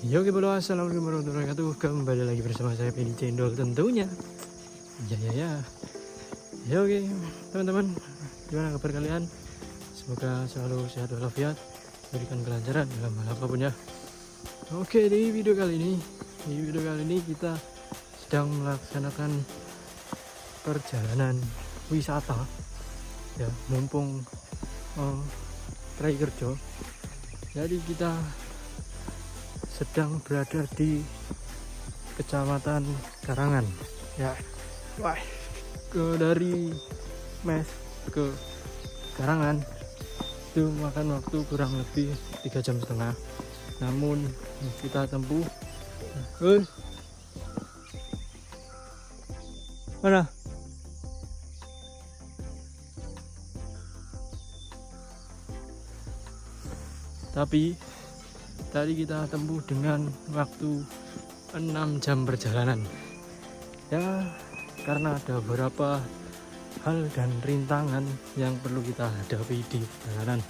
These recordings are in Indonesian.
Yo oke bro, assalamualaikum warahmatullahi wabarakatuh. Kembali lagi bersama saya Penny Cendol tentunya. Ya oke teman-teman, gimana kabar kalian? Semoga selalu sehat walafiat, berikan kelancaran dalam hal apapun ya. Oke, di video kali ini kita sedang melaksanakan perjalanan wisata ya, mumpung Trai Kerja. Jadi kita sedang berada di Kecamatan Karangan ya. Dari Mes ke Karangan itu makan waktu kurang lebih 3,5 jam. Namun kita tempuh mana? Tapi tadi kita tempuh dengan waktu 6 jam perjalanan ya, karena ada beberapa hal dan rintangan yang perlu kita hadapi di perjalanan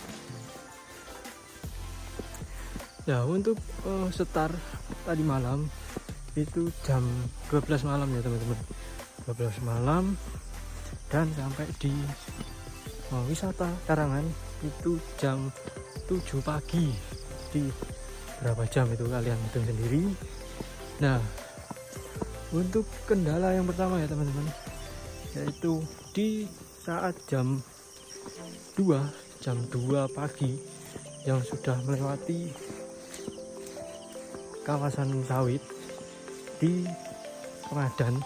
ya. Untuk start tadi malam itu jam 12 malam ya teman-teman, 12 malam, dan sampai di wisata Karangan itu jam 7 pagi. Di berapa jam itu kalian hitung sendiri. Nah, untuk kendala yang pertama ya teman-teman, yaitu di saat jam 2 pagi yang sudah melewati kawasan sawit di Ramadan,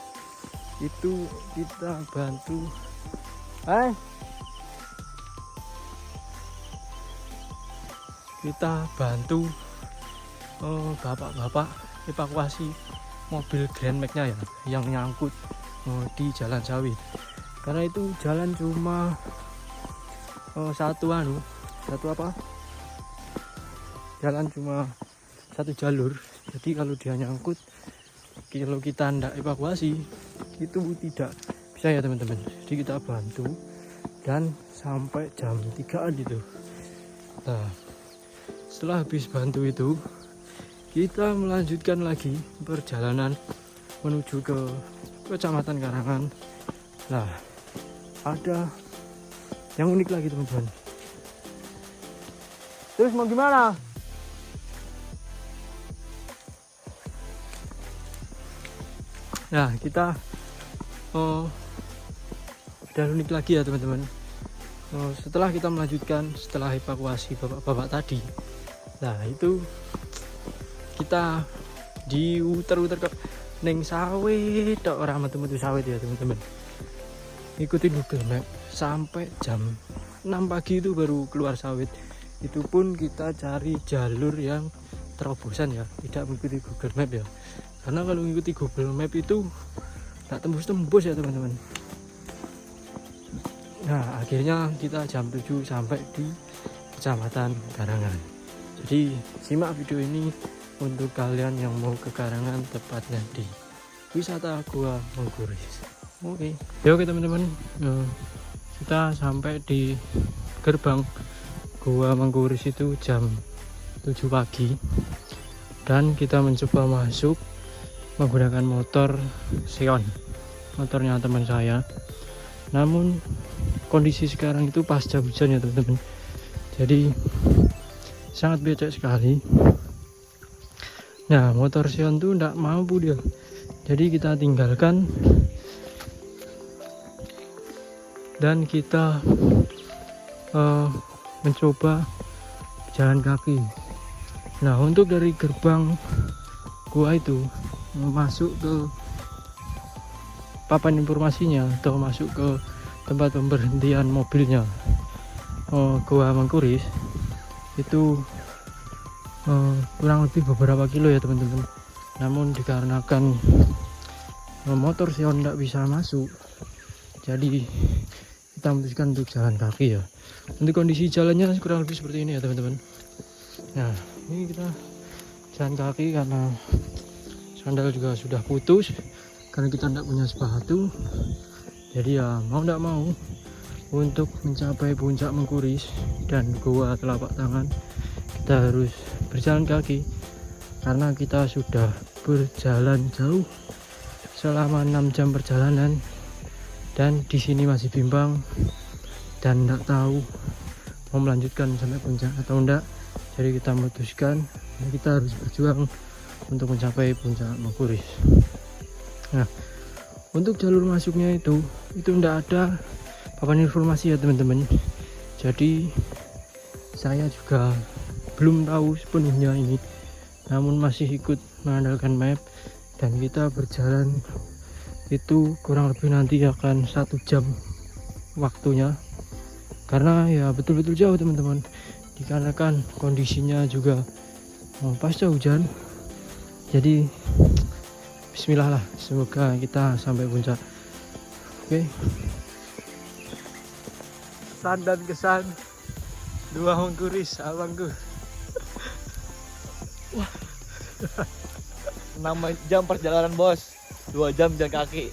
itu kita bantu bapak-bapak evakuasi mobil Grand Max-nya ya, yang nyangkut di jalan sawit. Karena itu jalan cuma jalan cuma satu jalur. Jadi kalau dia nyangkut, kalau kita ndak evakuasi itu tidak bisa ya teman-teman. Jadi kita bantu dan sampai jam 3 gitu. Nah, setelah habis bantu itu, kita melanjutkan lagi perjalanan menuju ke Kecamatan Karangan. Nah, ada yang unik lagi teman-teman. Terus mau gimana? Nah, kita ada unik lagi ya teman-teman. Setelah kita melanjutkan, setelah evakuasi bapak-bapak tadi, nah itu kita diuter-uter ke neng sawit, orang metu-metu sawit ya teman-teman. Ikutin Google Map sampai jam 6 pagi itu baru keluar sawit. Itu pun kita cari jalur yang terobosan ya, tidak mengikuti Google Map ya. Karena kalau mengikuti Google Map itu nggak tembus-tembus ya teman-teman. Nah, akhirnya kita jam 7 sampai di Kecamatan Karangan. Jadi simak video ini untuk kalian yang mau ke Karangan, tepatnya di wisata Gua Mengkuris. Oke teman-teman, kita sampai di gerbang Gua Mengkuris itu jam 7 pagi, dan kita mencoba masuk menggunakan motor Xeon, motornya teman saya. Namun kondisi sekarang itu pasca hujan ya teman-teman, jadi sangat becek sekali. Nah, motor Xeon tuh tidak mampu dia, jadi kita tinggalkan dan kita mencoba jalan kaki. Nah, untuk dari gerbang gua itu masuk ke papan informasinya atau masuk ke tempat pemberhentian mobilnya Gua Mengkuris itu kurang lebih beberapa kilo ya teman-teman. Namun dikarenakan motor Xeon tidak bisa masuk, jadi kita memutuskan untuk jalan kaki ya. Untuk kondisi jalannya kurang lebih seperti ini ya teman-teman. Nah, ini kita jalan kaki karena sandal juga sudah putus, karena kita tidak punya sepatu. Jadi ya mau tidak mau, untuk mencapai puncak Mengkuris dan Gua Telapak Tangan, kita harus berjalan kaki karena kita sudah berjalan jauh selama 6 jam perjalanan dan di sini masih bimbang dan tidak tahu mau melanjutkan sampai puncak atau enggak. Jadi kita memutuskan kita harus berjuang untuk mencapai puncak Mangkuris. Nah, untuk jalur masuknya itu enggak ada papan informasi ya teman-teman. Jadi saya juga belum tahu sepenuhnya ini, namun masih ikut mengandalkan map dan kita berjalan itu kurang lebih nanti akan 1 jam waktunya, karena ya betul-betul jauh teman-teman, dikarenakan kondisinya juga pasca hujan. Jadi bismillah lah, semoga kita sampai puncak. Oke. Kesan dan kesan 2 Mangkuris abangku. Wah. 6 jam perjalanan bos, 2 jam jalan kaki.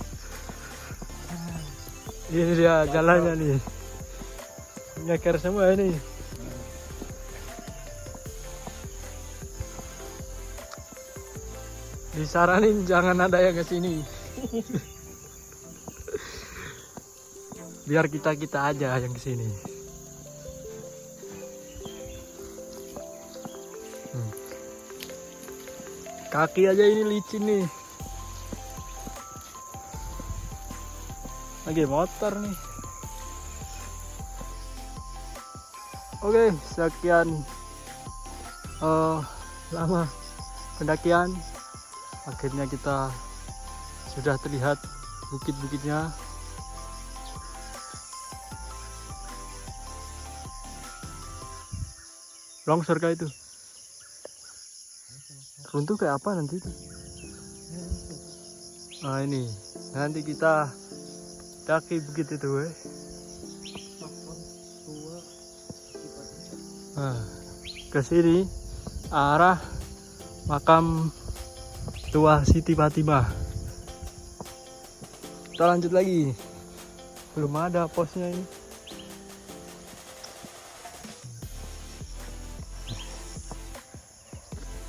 Ini dia jalannya nih, nyeker semua ini. Disaranin jangan ada yang kesini. Biar kita aja yang kesini. Kaki aja ini licin nih. Lagi motor nih. Oke, sekian lama pendakian. Akhirnya kita sudah terlihat bukit-bukitnya. Longsor kah itu? Runtuh kayak apa nanti itu? Nah ini, nanti kita daki bukit itu Nah, ke sini arah makam tua Siti Fatimah. Kita lanjut lagi. Belum ada posnya ini.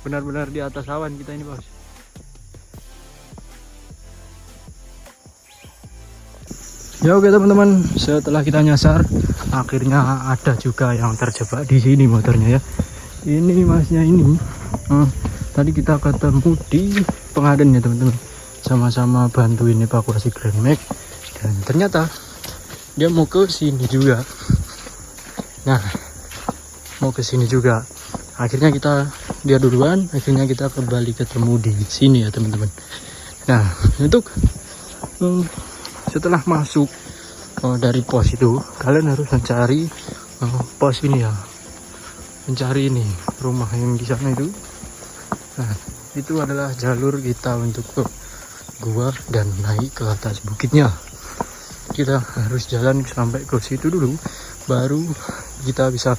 Benar-benar di atas awan kita ini bos. Ya oke teman-teman, setelah kita nyasar, akhirnya ada juga yang terjebak di sini motornya ya. Ini masnya ini. Tadi kita ketemu di Pengaden ya teman-teman. Sama-sama bantuin evakuasi Grand Max dan ternyata dia mau ke sini juga. Nah, mau ke sini juga. Akhirnya dia duluan, akhirnya kita kembali ketemu di sini ya teman-teman. Nah, untuk setelah masuk dari pos itu, kalian harus mencari pos ini ya, mencari ini rumah yang di sana itu. Nah, itu adalah jalur kita untuk ke gua dan naik ke atas bukitnya. Kita harus jalan sampai ke situ dulu, baru kita bisa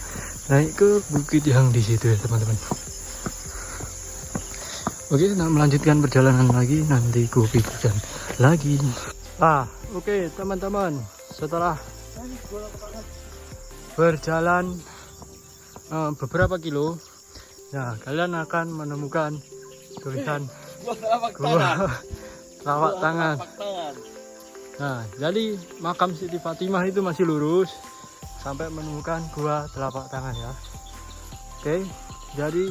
naik ke bukit yang di situ ya teman-teman. Oke, nah melanjutkan perjalanan lagi, nanti gue pikirkan lagi. Oke teman-teman, setelah berjalan beberapa kilo, nah kalian akan menemukan tulisan gua telapak tangan. Nah, jadi makam Siti Fatimah itu masih lurus sampai menemukan gua telapak tangan ya. Oke, jadi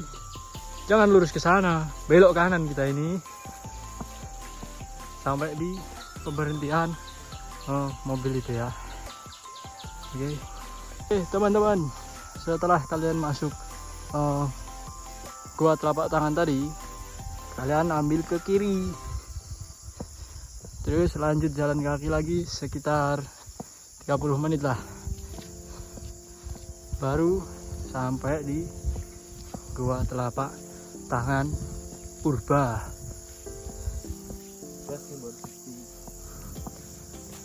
jangan lurus ke sana, belok kanan kita ini sampai di pemberhentian mobil itu ya. Oke, teman-teman, setelah kalian masuk gua telapak tangan tadi, kalian ambil ke kiri, terus lanjut jalan kaki lagi sekitar 30 menit lah, baru sampai di gua telapak tangan purba.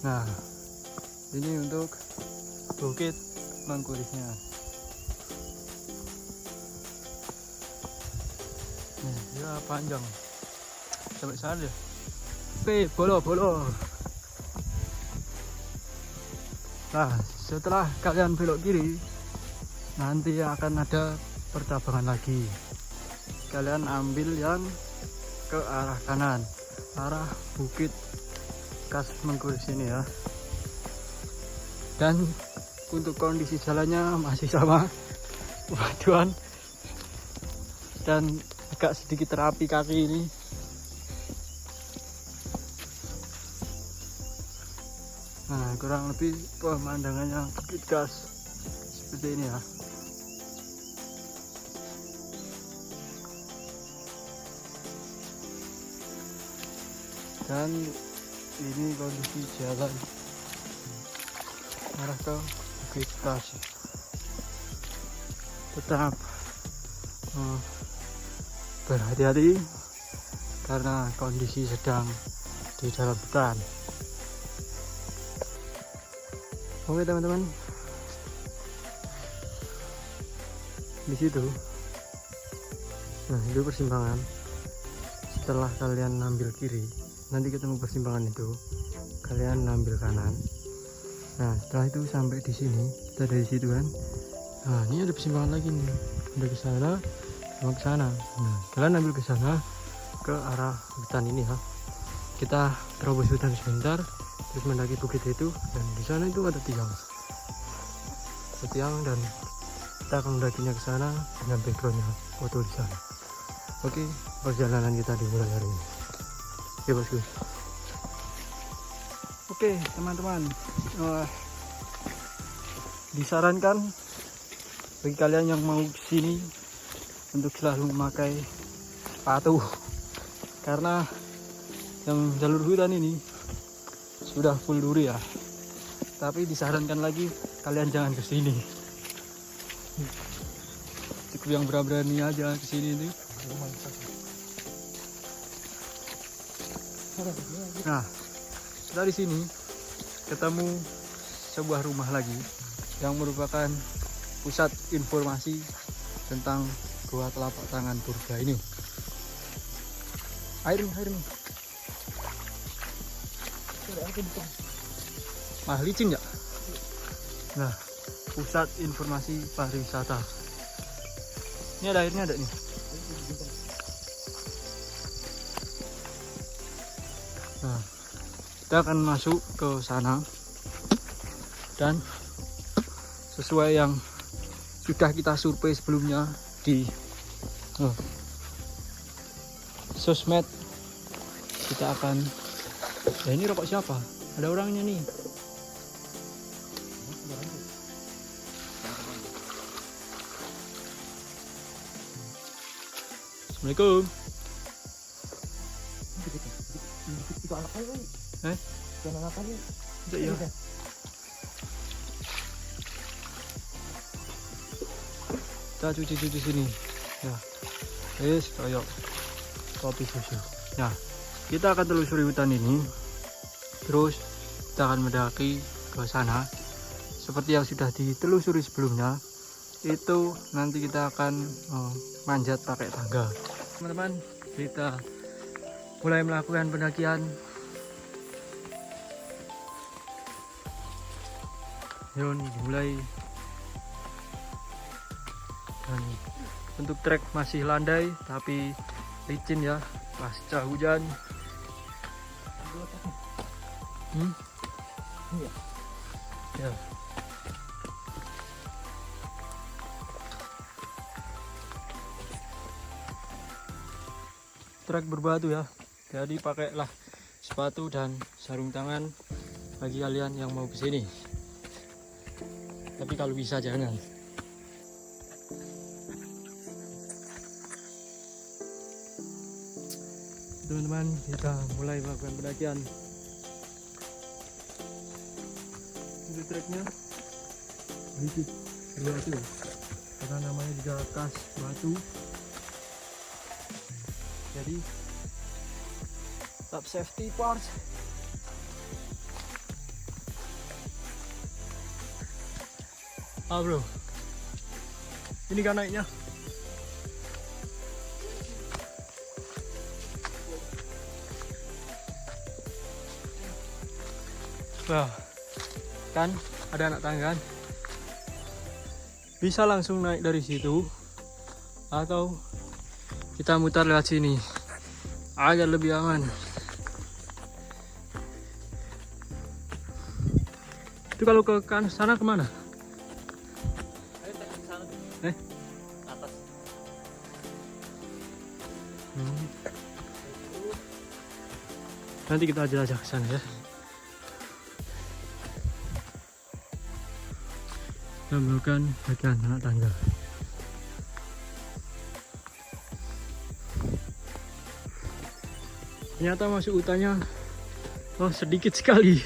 Nah, ini untuk bukit Mangkurisnya. Ya panjang sampai sana deh. Bolo. Nah, setelah kalian belok kiri, nanti akan ada percabangan lagi. kalian ambil yang ke arah kanan, arah bukit Kas Mengkur sini ya. Dan untuk kondisi jalannya masih sama, batuan dan agak sedikit terapi kaki ini. Nah, kurang lebih pemandangannya bukit Kas seperti ini ya. Dan ini kondisi jalan arah ke Bukit Kas. Tetap berhati-hati karena kondisi sedang di dalam hutan. Oke teman-teman, di situ, nah itu persimpangan. Setelah kalian ambil kiri, nanti ketemu persimpangan itu, kalian ambil kanan. Nah setelah itu sampai di sini, kita dari situ kan. Nah ini ada persimpangan lagi nih, ada ke sana, mau ke sana. Nah kalian ambil ke sana, ke arah hutan ini ya. Kita terobos hutan sebentar, terus mendaki bukit itu, dan di sana itu ada tiang dan kita akan mendakinya ke sana dengan backgroundnya foto di sana. Oke, perjalanan kita dimulai hari ini. Oke bosku. Oke teman-teman, disarankan bagi kalian yang mau kesini untuk selalu memakai sepatu, karena yang jalur hutan ini sudah full duri ya. Tapi disarankan lagi kalian jangan kesini, cukup yang berani aja kesini itu. Nah dari sini ketemu sebuah rumah lagi yang merupakan pusat informasi tentang Gua Telapak Tangan Purba ini. Air nih. Mah licin ya. Nah, pusat informasi pariwisata. Ini ada airnya, ada nih. Nah, kita akan masuk ke sana dan sesuai yang sudah kita survei sebelumnya di sosmed, kita akan. Ya ini rokok siapa? Ada orangnya nih. Assalamualaikum. Itu anak kali. Jangan anak kali. Iya. Kita cuci sini. Ya. Yes, kayak kopi susu. Nah, kita akan telusuri hutan ini. Terus kita akan mendaki ke sana. Seperti yang sudah ditelusuri sebelumnya, itu nanti kita akan manjat pakai tangga. Teman-teman, kita mulai melakukan pendakian. Yun, mulai. Dan untuk trek masih landai tapi licin ya pasca hujan. Ya. Trek berbatu ya, jadi pakailah sepatu dan sarung tangan bagi kalian yang mau kesini. Tapi kalau bisa jangan. Teman-teman, kita mulai melakukan pendakian. Itu treknya sedikit berbatu, karena namanya juga Kas Batu. Jadi top safety parts. Bro, ini kan naiknya. Wah, kan ada anak tangga kan? Bisa langsung naik dari situ atau Kita mutar lewat sini agar lebih aman. Itu kalau ke sana kemana? Ayo kita ke sana. Atas. Nanti kita jelajah ke sana ya. Kita melakukan bagian anak tangga. Ternyata masuk hutannya sedikit sekali.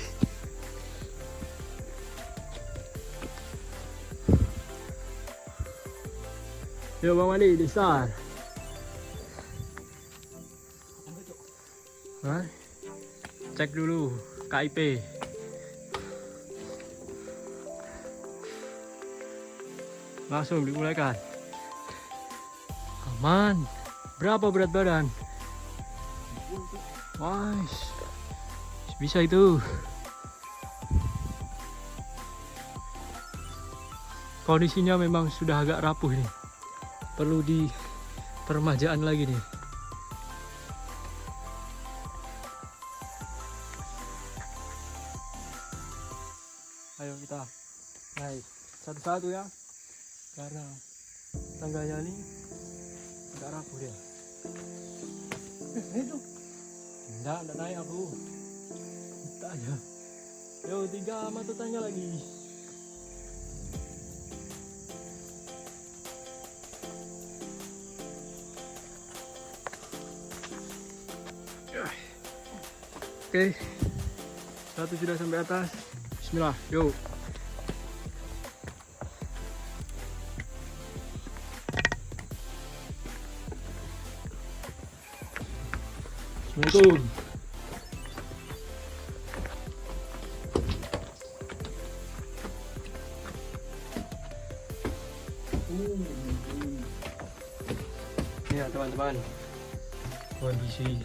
Yo Bang Wali, besar. Cek dulu KIP. Langsung dimulaikan. Aman. Berapa berat badan? Wah, bisa itu. Kondisinya memang sudah agak rapuh ini. Perlu di permajaan lagi nih. Ayo kita naik satu-satu ya, karena tangganya ini agak rapuh dia. Itu enggak naik aku. Kita aja. Yo 3 mata tangga lagi. Oke, satu sudah sampai atas. Bismillah, yuk. Assalamualaikum. Ini ya teman-teman, kondisi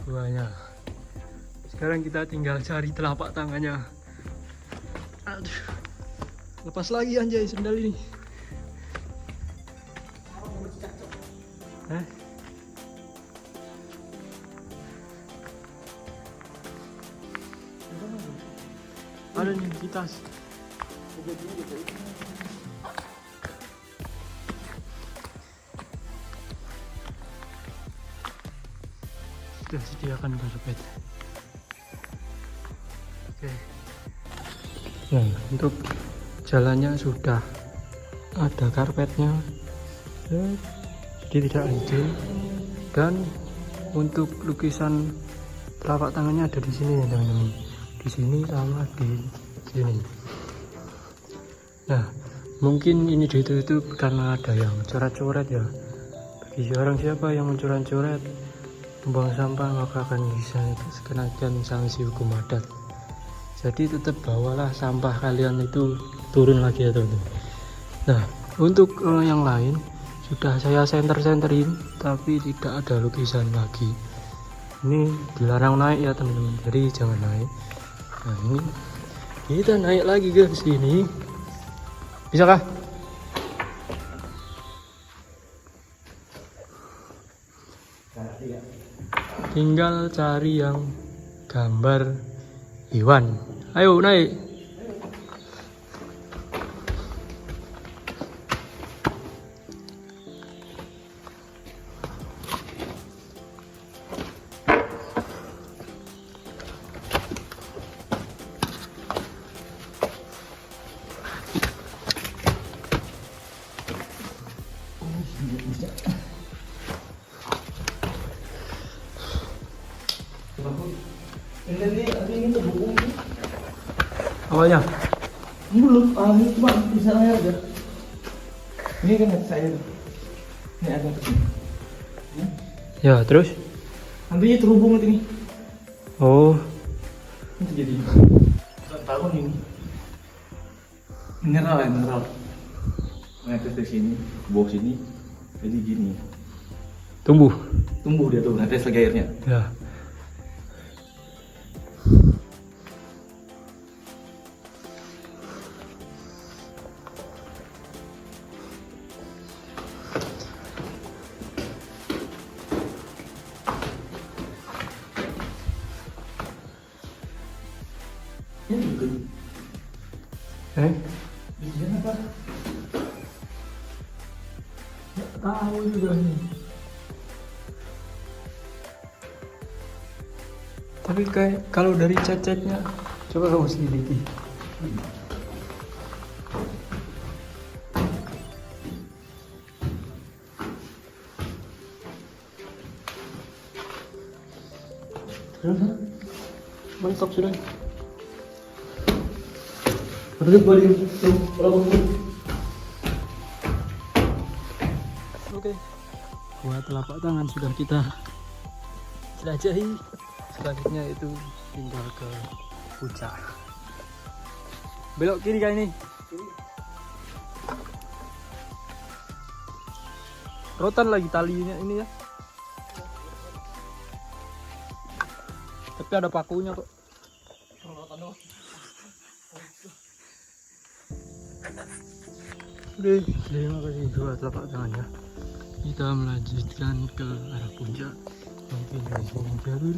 buahnya. Sekarang kita tinggal cari telapak tangannya. Aduh, lepas lagi anjay sendal ini. Ada nih di tas. Sudah sediakan karpet. Oke. Nah, untuk jalannya sudah ada karpetnya, jadi tidak licin. Dan untuk lukisan telapak tangannya ada di sini ya teman-teman. Di sini sama di sini. Nah, mungkin ini ditutup karena ada yang coret-coret ya. Bagi orang siapa yang mencoret-coret, membuang sampah, maka akan bisa dikenakan sanksi hukum adat. Jadi tetap bawalah sampah kalian itu turun lagi ya teman-teman. Nah, untuk yang lain sudah saya senter-senterin, tapi tidak ada lukisan lagi. Ini dilarang naik ya teman-teman, jadi jangan naik. Nah, ini kita naik lagi ke sini. Bisakah? Tinggal cari yang gambar hewan. Ayo naik. Awalnya Belum, ini cuma di sana aja. Ini kan saya. Ini ada kesini. ya, terus? Nantinya terhubung nanti nih. Oh, Itu jadi tahun ini. Mineral. Netes di sini, bawah sini, jadi gini. tumbuh. Tumbuh dia tuh, netes lagi airnya. Ya. Isinya apa? Nggak tahu juga nih. Tapi kayak kalau dari cat-catnya, coba kamu selidiki. Mentok sudah. Oke, buat telapak tangan sudah kita jelajahi. Selanjutnya itu tinggal ke puncak. Belok kiri kali ini. Rotan lagi talinya ini ya. Tapi ada pakunya kok. Oke, terima kasih buat telapak tangannya. Kita melanjutkan ke arah puncak. Mungkin dari sini jalur.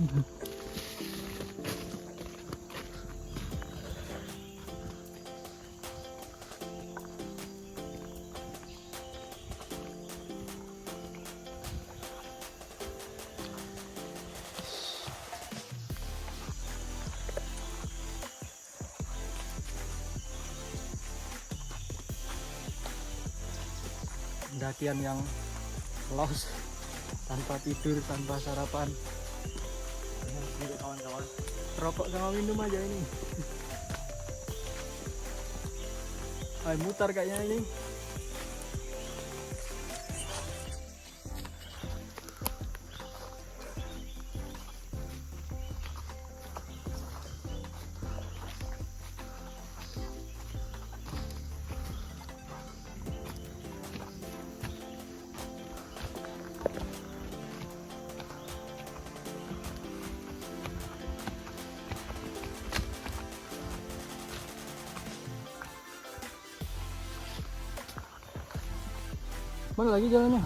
Pendakian yang los tanpa tidur, tanpa sarapan. Kawan-kawan, rokok sama minum aja ini. Ayo mutar kayaknya ini. Mana lagi jalannya?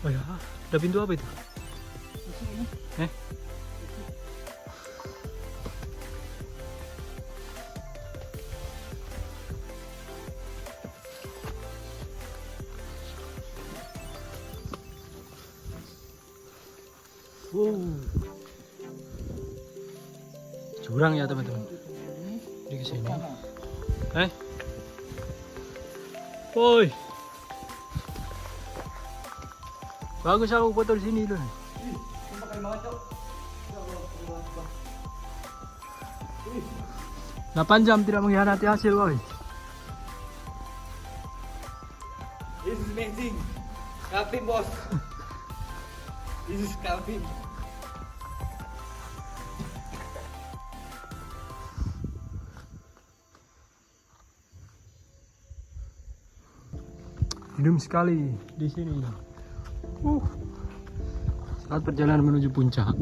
Oh ya, ada pintu apa itu? Wow. Jurang ya teman-teman. Di sini. Woi. Bagus aku foto di sini loh. 8 jam tidak mengkhianati hasil, woi. This is amazing. Calvin, boss. This is Calvin. Hidup sekali di sini. Saat perjalanan menuju puncak,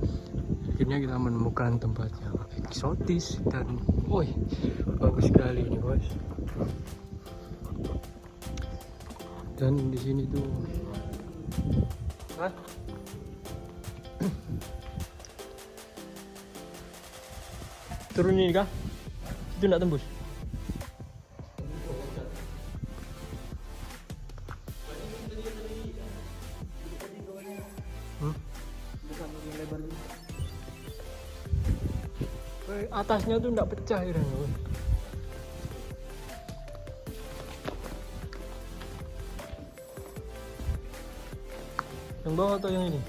akhirnya kita menemukan tempat yang eksotis dan, woi, bagus sekali ini, bos. Dan di sini tuh, turun ini kah? Itu nggak tembus. Atasnya tuh enggak pecah ya. Yang bawah atau yang ini?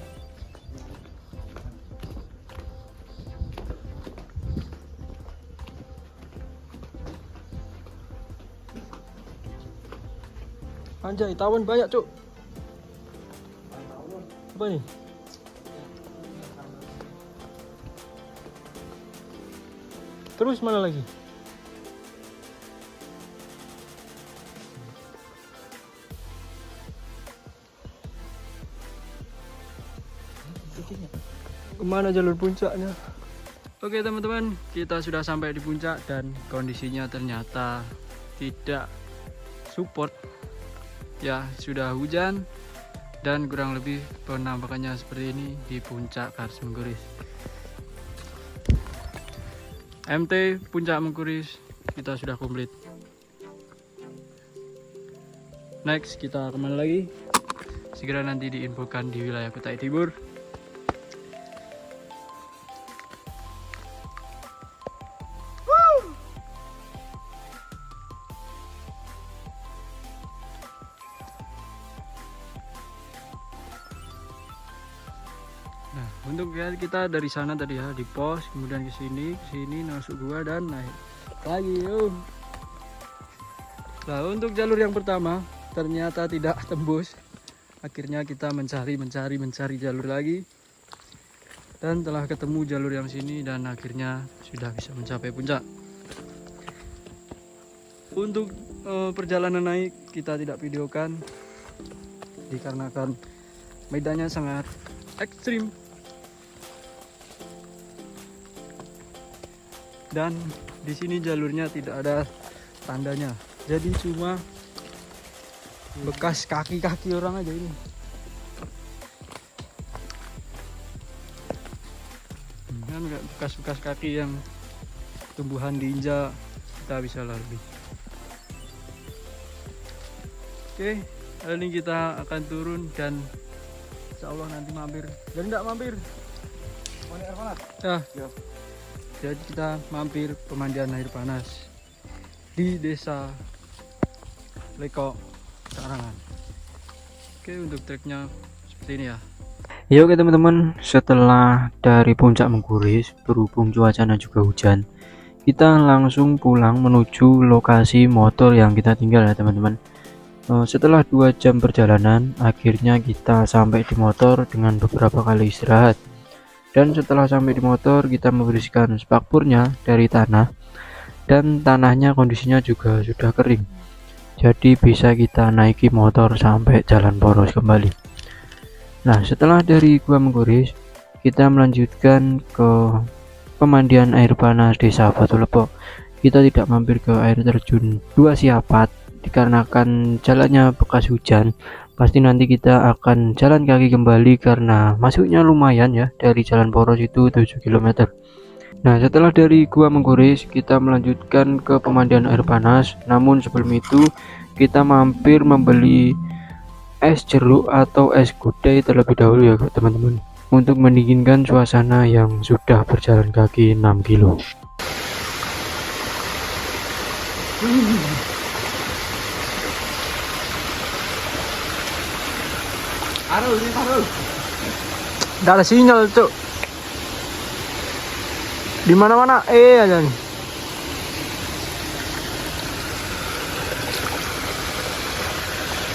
Anjay, tawon banyak, Cuk. Apa nih? Terus mana lagi? Kemana jalur puncaknya? Oke teman-teman, kita sudah sampai di puncak dan kondisinya ternyata tidak support. Ya, sudah hujan Dan kurang lebih penampakannya seperti ini di puncak Kars Mengkuris. MT Puncak Mengkuris kita sudah komplit. Next kita kemana lagi? Segera nanti diinfokan di wilayah Kutai Timur. Nah, untuk kita dari sana tadi ya, di pos, kemudian ke sini masuk gua dan naik lagi. Yuk. Nah, untuk jalur yang pertama ternyata tidak tembus. Akhirnya kita mencari jalur lagi. Dan telah ketemu jalur yang sini dan akhirnya sudah bisa mencapai puncak. Untuk perjalanan naik kita tidak videokan dikarenakan medannya sangat ekstrim. Dan di sini jalurnya tidak ada tandanya, jadi cuma bekas kaki-kaki orang aja ini. Kan bekas-bekas kaki yang tumbuhan diinjak, kita bisa lalui. Oke, kali ini kita akan turun dan insya Allah nanti mampir. Dan tidak mampir. Mau air panas? Nah, jadi kita mampir pemandian air panas di desa Leko Karangan. Oke, untuk treknya seperti ini ya. Ya oke teman-teman, setelah dari puncak Mengkuris berhubung cuacanya juga hujan, kita langsung pulang menuju lokasi motor yang kita tinggal ya teman-teman. Setelah 2 jam perjalanan, akhirnya kita sampai di motor dengan beberapa kali istirahat. Dan setelah sampai di motor, kita membersihkan spakbornya dari tanah, dan tanahnya kondisinya juga sudah kering, jadi bisa kita naiki motor sampai jalan poros kembali. Nah, setelah dari Gua Mengkuris, kita melanjutkan ke pemandian air panas desa Batu Lepok. Kita tidak mampir ke air terjun Dua Siapat dikarenakan jalannya bekas hujan. Pasti nanti kita akan jalan kaki kembali karena masuknya lumayan ya, dari jalan poros itu 7 km. Nah, setelah dari Gua Mengkuris kita melanjutkan ke pemandian air panas. Namun sebelum itu kita mampir membeli es jeruk atau es gudai terlebih dahulu ya teman-teman, untuk mendinginkan suasana yang sudah berjalan kaki 6 kilo. Nggak ada sinyal tuh. Di mana-mana aja nih.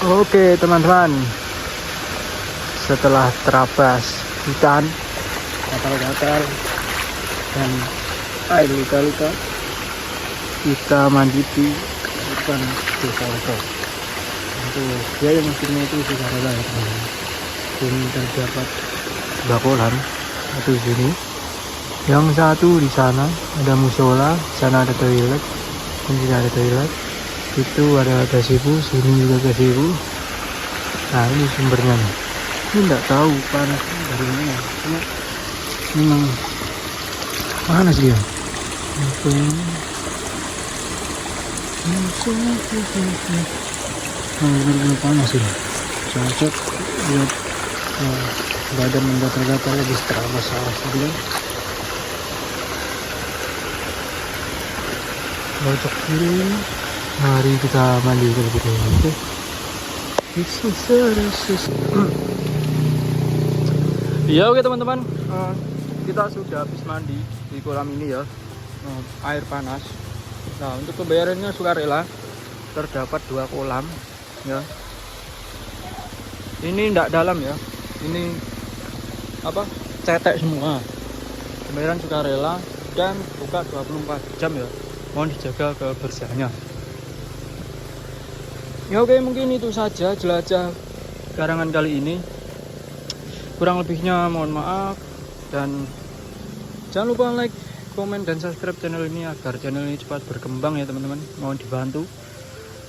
Oke teman-teman, setelah terabas hutan, gatal-gatal dan air luka-luka, kita mandi di hutan desa Lepok. Untuk biaya masuknya itu sudah ada ya teman-teman. Ini terdapat 2 kolam, satu di sini, yang satu di sana ada musola, sana ada toilet, dan sini ada toilet. Itu ada gazebo, sini juga gazebo. Nah, ini sumbernya nih. Ini enggak tahu panasnya dari mana. Cuma memang panas dia. Oke. Benar-benar panas ini. Cocok buat badan menggatal-gatal lagi terabas salah dia. Cocok ini. Mari kita mandi terlebih dahulu. Ya oke teman-teman, kita sudah habis mandi di kolam ini ya, air panas. Nah, untuk pembayarannya sukarela, terdapat 2 kolam ya. Ini tidak dalam ya, ini apa, cetek semua. Pembayaran sukarela dan buka 24 jam ya, mohon dijaga kebersihannya. Ya oke, mungkin itu saja jelajah Karangan kali ini. Kurang lebihnya mohon maaf, dan jangan lupa like, komen, dan subscribe channel ini agar channel ini cepat berkembang ya teman-teman. Mohon dibantu.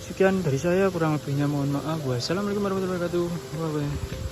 Sekian dari saya, kurang lebihnya mohon maaf. Wassalamualaikum warahmatullahi wabarakatuh. Bye bye.